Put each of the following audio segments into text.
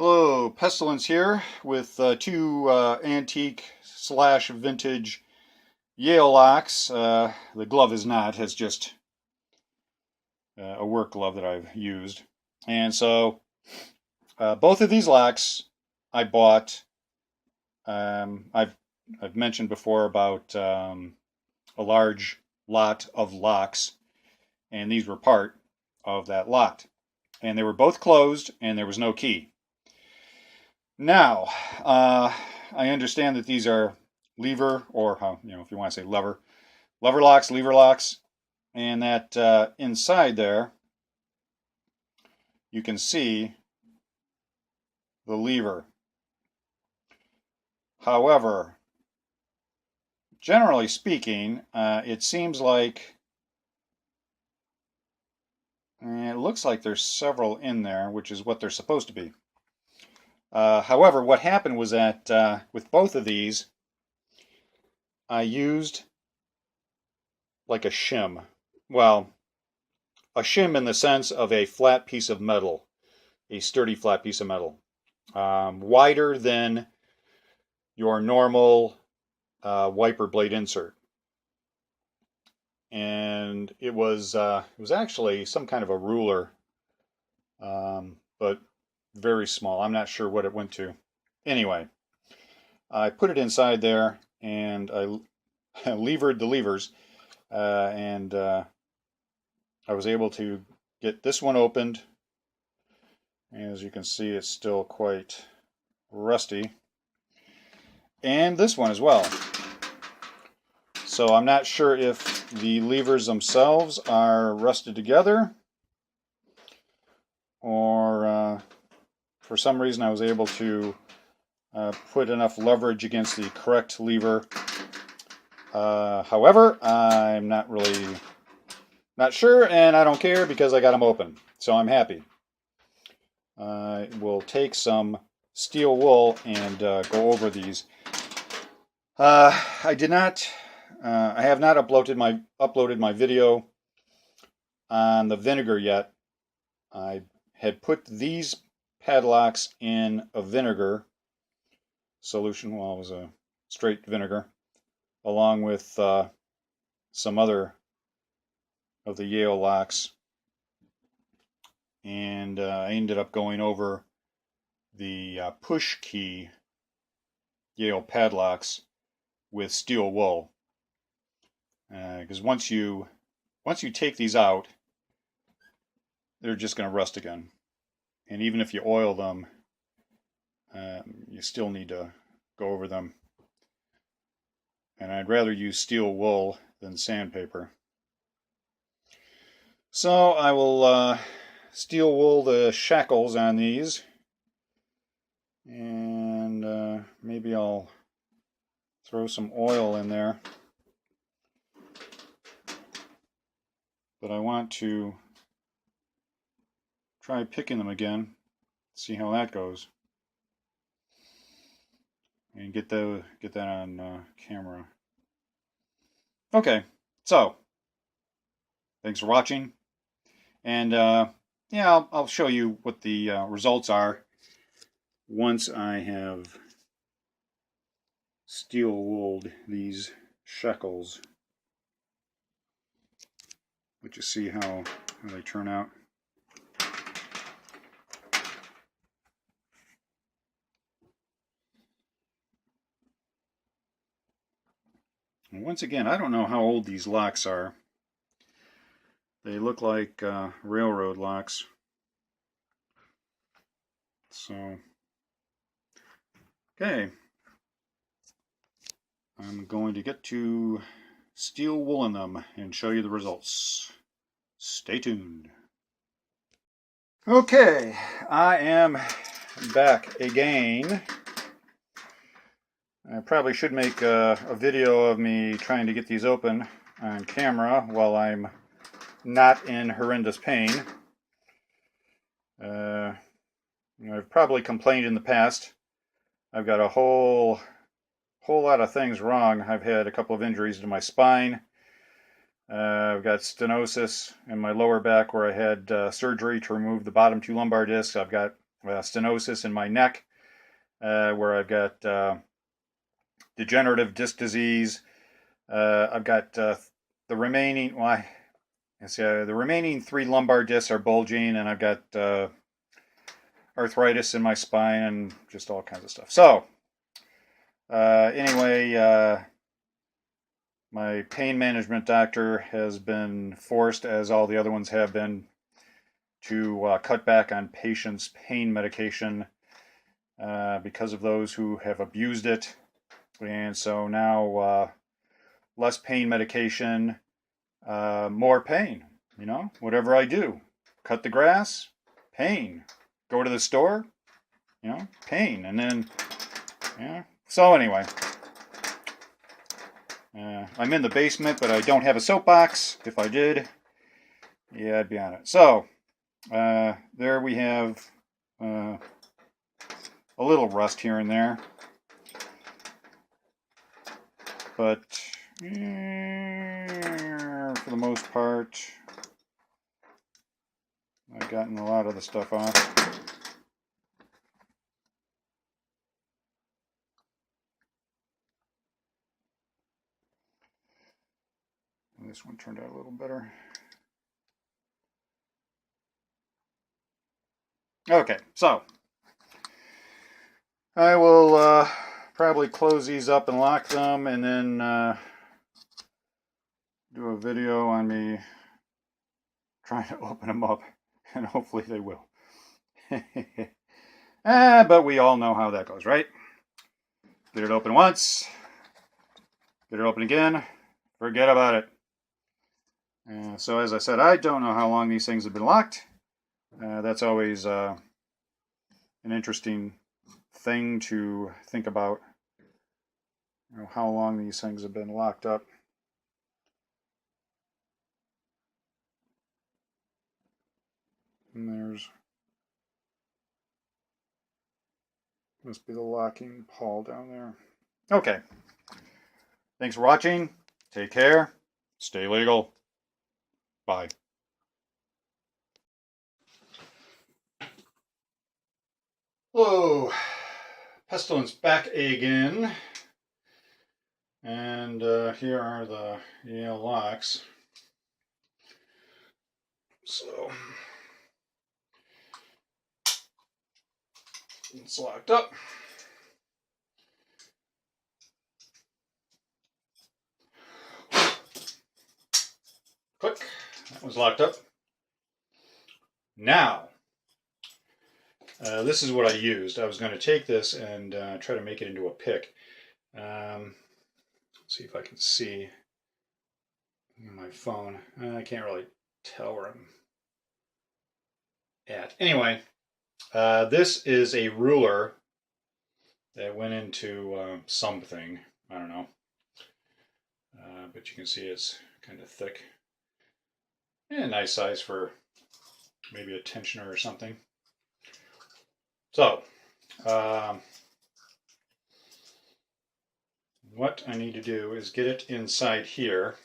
Hello, Pestilence here with two antique slash vintage Yale locks. The glove is not, it's just a work glove that I've used. And so both of these locks I bought. I've mentioned before about a large lot of locks, and these were part of that lot. And they were both closed, and there was no key. Now, I understand that these are lever, or if you want to say lever locks, and that inside there you can see the lever. However, generally speaking, it seems like it looks like there's several in there, which is what they're supposed to be. However, what happened was that with both of these, I used like a shim. Well, a shim in the sense of a flat piece of metal, a sturdy flat piece of metal, wider than your normal wiper blade insert. And it was actually some kind of a ruler, but very small. I'm not sure what it went to. Anyway, I put it inside there, and I levered the levers, and I was able to get this one opened. As you can see, it's still quite rusty. And this one as well. So I'm not sure if the levers themselves are rusted together, or for some reason I was able to put enough leverage against the correct lever. However, I'm not sure, and I don't care because I got them open, so I'm happy. I will take some steel wool and go over these. I have not uploaded my video on the vinegar yet. I had put these padlocks in a vinegar solution. Well, it was a straight vinegar, along with some other of the Yale locks, and I ended up going over the push key Yale padlocks with steel wool, because once you take these out, they're just going to rust again. And even if you oil them, you still need to go over them. And I'd rather use steel wool than sandpaper. So I will steel wool the shackles on these, and maybe I'll throw some oil in there. But I want to try picking them again, see how that goes, and get that on camera. Okay, so thanks for watching, and yeah, I'll show you what the results are once I have steel wooled these shackles. Let you see how they turn out. And once again, I don't know how old these locks are. They look like railroad locks. So, okay. I'm going to get to steel wooling them and show you the results. Stay tuned. Okay, I am back again. I probably should make a video of me trying to get these open on camera while I'm not in horrendous pain. I've probably complained in the past. I've got a whole lot of things wrong. I've had a couple of injuries to my spine. I've got stenosis in my lower back where I had surgery to remove the bottom two lumbar discs. I've got stenosis in my neck, where I've got degenerative disc disease. I've got the remaining, well, the remaining 3 lumbar discs are bulging, and I've got arthritis in my spine and just all kinds of stuff. So, anyway, my pain management doctor has been forced, as all the other ones have been, to cut back on patients' pain medication because of those who have abused it. And so now less pain medication, more pain. You know, whatever I do, cut the grass, pain. Go to the store, you know, pain. And then, yeah. So anyway, I'm in the basement, but I don't have a soapbox. If I did, yeah, I'd be on it. So there we have a little rust here and there, but for the most part, I've gotten a lot of the stuff off. And this one turned out a little better. Okay, so I will probably close these up and lock them, and then do a video on me trying to open them up, and hopefully they will. But we all know how that goes, right? Get it open once, get it open again, forget about it. So as I said, I don't know how long these things have been locked. That's always an interesting thing to think about, you know, how long these things have been locked up. And there's, must be the locking pawl down there. Okay. Thanks for watching. Take care. Stay legal. Bye. Hello. Pestilence back again. And here are the Yale locks. So it's locked up. Click. That was locked up. Now, this is what I used. I was going to take this and try to make it into a pick. Let's see if I can see on my phone. I can't really tell where I'm at. Anyway, this is a ruler that went into something. I don't know. But you can see it's kind of thick. And a nice size for maybe a tensioner or something. So, what I need to do is get it inside here.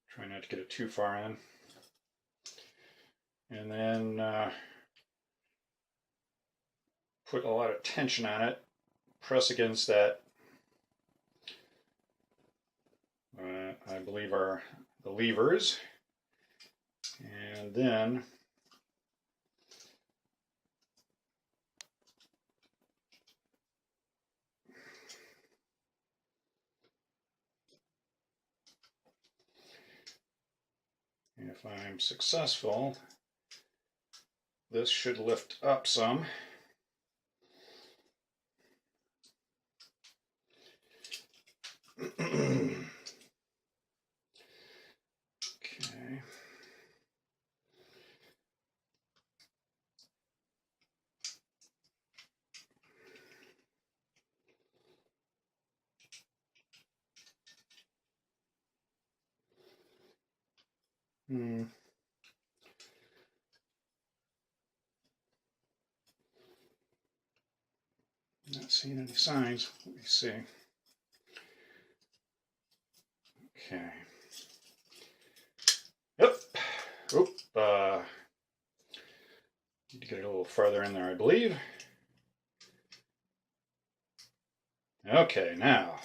Try not to get it too far in. And then put a lot of tension on it. Press against that, I believe are the levers. And then if I'm successful, this should lift up some. Okay. Not seeing any signs. Let me see. Okay. Yep. Oop. Need to get it a little farther in there, I believe. Okay, now.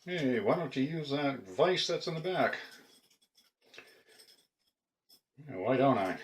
Hey, why don't you use that vise that's in the back? Yeah, why don't I?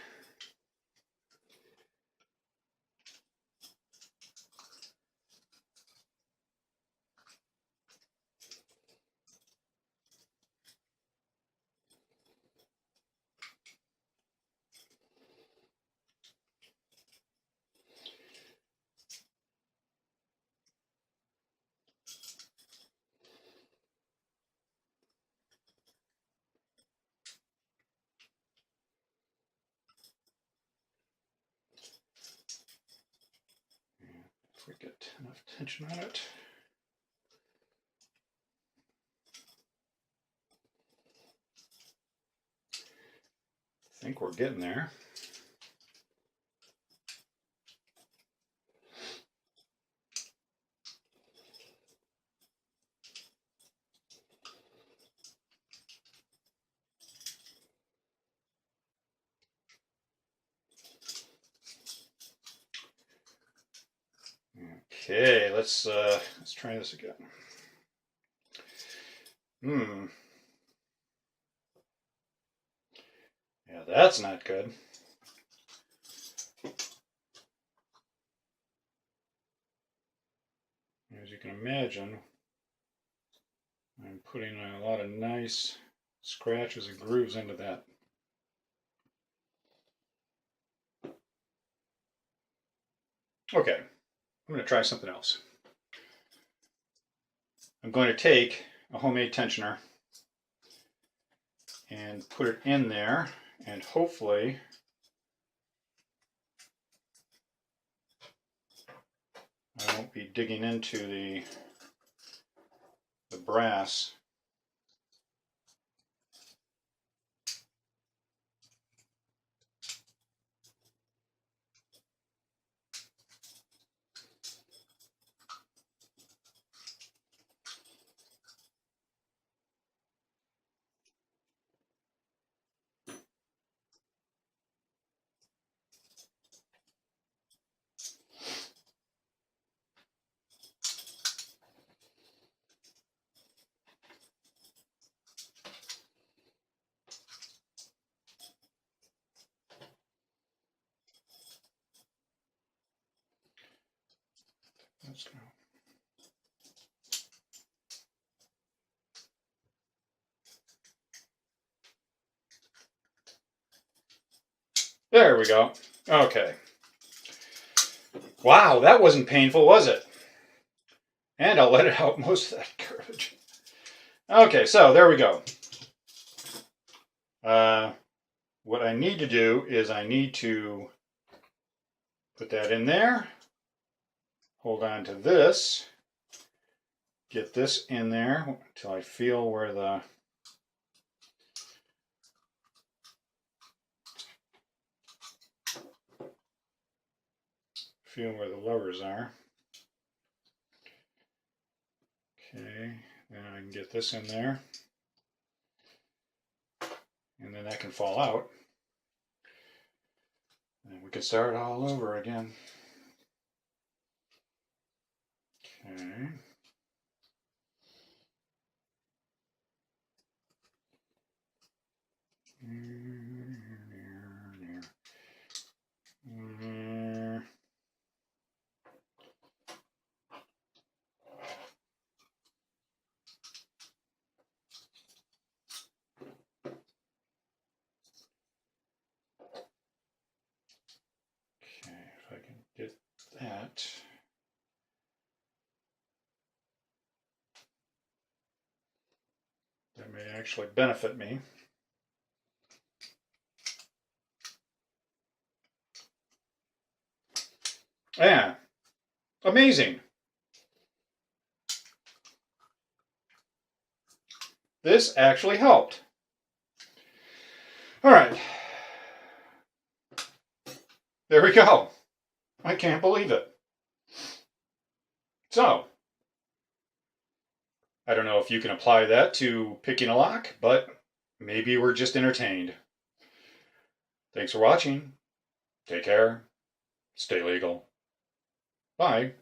If we get enough tension on it. I think we're getting there. Okay, let's try this again. Yeah, that's not good. As you can imagine, I'm putting a lot of nice scratches and grooves into that. Okay, I'm going to try something else. I'm going to take a homemade tensioner and put it in there, and hopefully I won't be digging into the brass. Let's go. There we go. Okay. Wow, that wasn't painful, was it? And I'll let it out most of that garbage. Okay, so there we go. What I need to do is I need to put that in there, hold on to this, get this in there until I feel where the levers are. Okay, then I can get this in there, and then that can fall out. And we can start all over again. Okay. Okay, if I can get that. actually benefit me. Yeah, amazing. This actually helped. All right. There we go. I can't believe it. So, I don't know if you can apply that to picking a lock, but maybe we're just entertained. Thanks for watching. Take care. Stay legal. Bye.